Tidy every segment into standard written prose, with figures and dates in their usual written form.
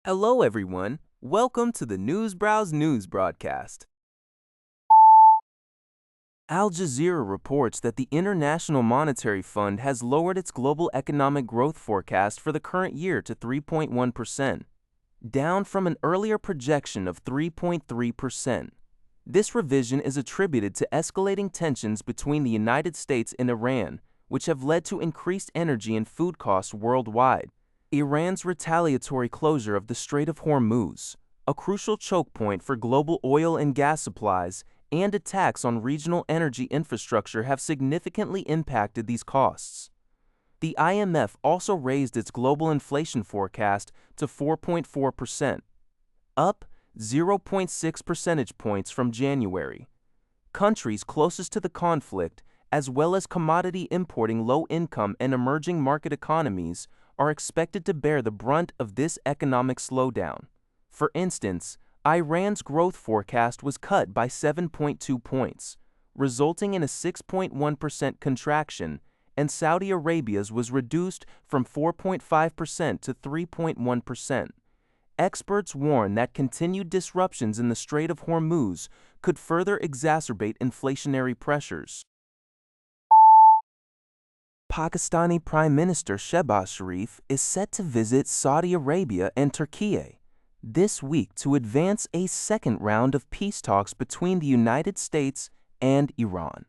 Hello, everyone. Welcome to the Newsbrowse News broadcast. Al Jazeera reports that the International Monetary Fund has lowered its global economic growth forecast for the current year to 3.1%, down from an earlier projection of 3.3%. This revision is attributed to escalating tensions between the United States and Iran, which have led to increased energy and food costs worldwide. Iran's retaliatory closure of the Strait of Hormuz, a crucial choke point for global oil and gas supplies, and attacks on regional energy infrastructure have significantly impacted these costs. The IMF also raised its global inflation forecast to 4.4%, up 0.6 percentage points from January. Countries closest to the conflict, as well as commodity importing low-income and emerging market economies, are expected to bear the brunt of this economic slowdown. For instance, Iran's growth forecast was cut by 7.2 points, resulting in a 6.1% contraction, and Saudi Arabia's was reduced from 4.5% to 3.1%. Experts warn that continued disruptions in the Strait of Hormuz could further exacerbate inflationary pressures. Pakistani Prime Minister Shehbaz Sharif is set to visit Saudi Arabia and Turkey this week to advance a second round of peace talks between the United States and Iran.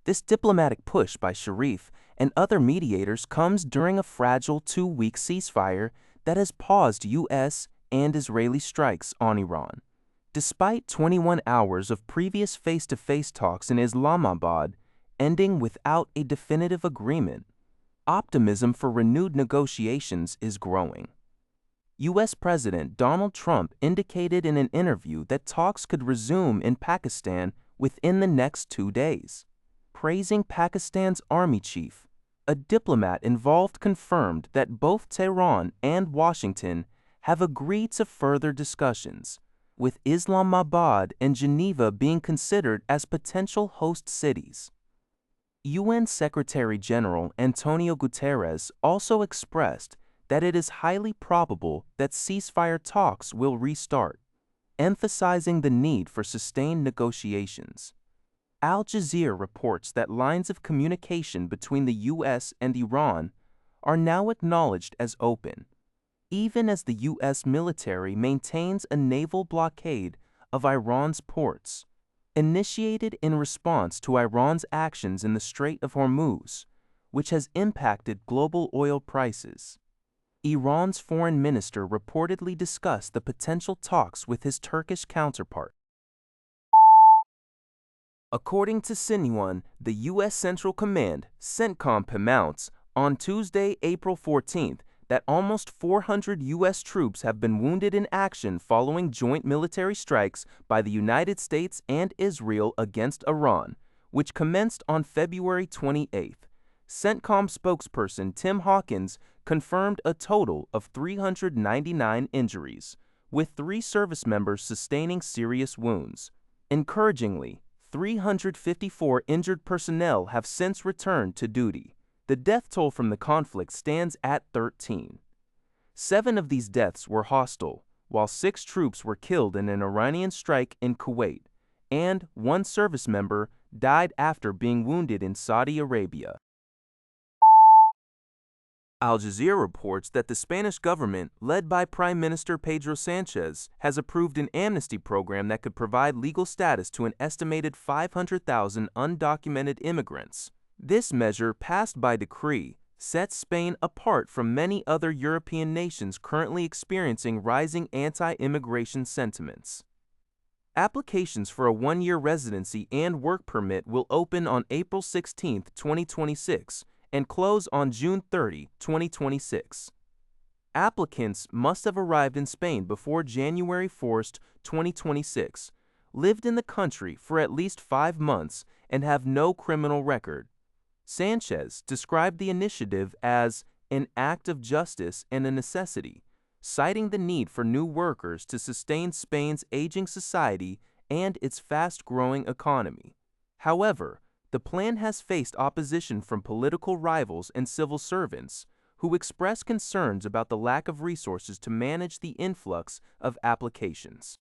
This diplomatic push by Sharif and other mediators comes during a fragile two-week ceasefire that has paused U.S. and Israeli strikes on Iran. Despite 21 hours of previous face-to-face talks in Islamabad ending without a definitive agreement, optimism for renewed negotiations is growing. U.S. President Donald Trump indicated in an interview that talks could resume in Pakistan within the next 2 days. Praising Pakistan's army chief, a diplomat involved confirmed that both Tehran and Washington have agreed to further discussions, with Islamabad and Geneva being considered as potential host cities. UN Secretary-General Antonio Guterres also expressed that it is highly probable that ceasefire talks will restart, emphasizing the need for sustained negotiations. Al Jazeera reports that lines of communication between the U.S. and Iran are now acknowledged as open, even as the U.S. military maintains a naval blockade of Iran's ports, initiated in response to Iran's actions in the Strait of Hormuz, which has impacted global oil prices. Iran's foreign minister reportedly discussed the potential talks with his Turkish counterpart. According to CENTCOM, the U.S. Central Command, CENTCOM, announced on Tuesday, April 14th, that almost 400 U.S. troops have been wounded in action following joint military strikes by the United States and Israel against Iran, which commenced on February 28th. CENTCOM spokesperson Tim Hawkins confirmed a total of 399 injuries, with 3 service members sustaining serious wounds. Encouragingly, 354 injured personnel have since returned to duty. The death toll from the conflict stands at 13. 7 of these deaths were hostile, while 6 troops were killed in an Iranian strike in Kuwait, and 1 service member died after being wounded in Saudi Arabia. Al Jazeera reports that the Spanish government, led by Prime Minister Pedro Sanchez, has approved an amnesty program that could provide legal status to an estimated 500,000 undocumented immigrants. This measure, passed by decree, sets Spain apart from many other European nations currently experiencing rising anti-immigration sentiments. Applications for a 1-year residency and work permit will open on April 16, 2026, and close on June 30, 2026. Applicants must have arrived in Spain before January 4, 2026, lived in the country for at least 5 months, and have no criminal record. Sanchez described the initiative as an act of justice and a necessity, citing the need for new workers to sustain Spain's aging society and its fast-growing economy. However, the plan has faced opposition from political rivals and civil servants, who expressed concerns about the lack of resources to manage the influx of applications.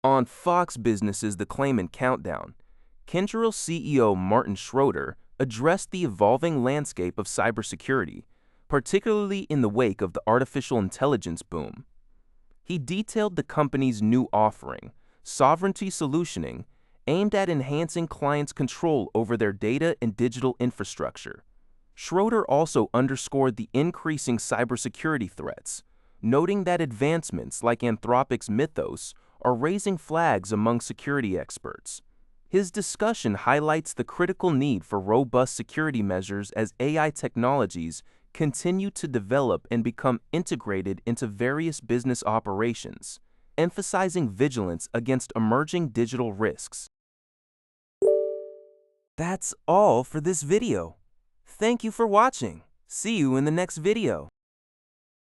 On Fox Business's The Claimant Countdown, Kyndryl CEO Martin Schroeter addressed the evolving landscape of cybersecurity, particularly in the wake of the artificial intelligence boom. He detailed the company's new offering, Sovereignty Solutioning, aimed at enhancing clients' control over their data and digital infrastructure. Schroeter also underscored the increasing cybersecurity threats, noting that advancements like Anthropic's Mythos are raising flags among security experts. His discussion highlights the critical need for robust security measures as AI technologies continue to develop and become integrated into various business operations, emphasizing vigilance against emerging digital risks. That's all for this video. Thank you for watching. See you in the next video.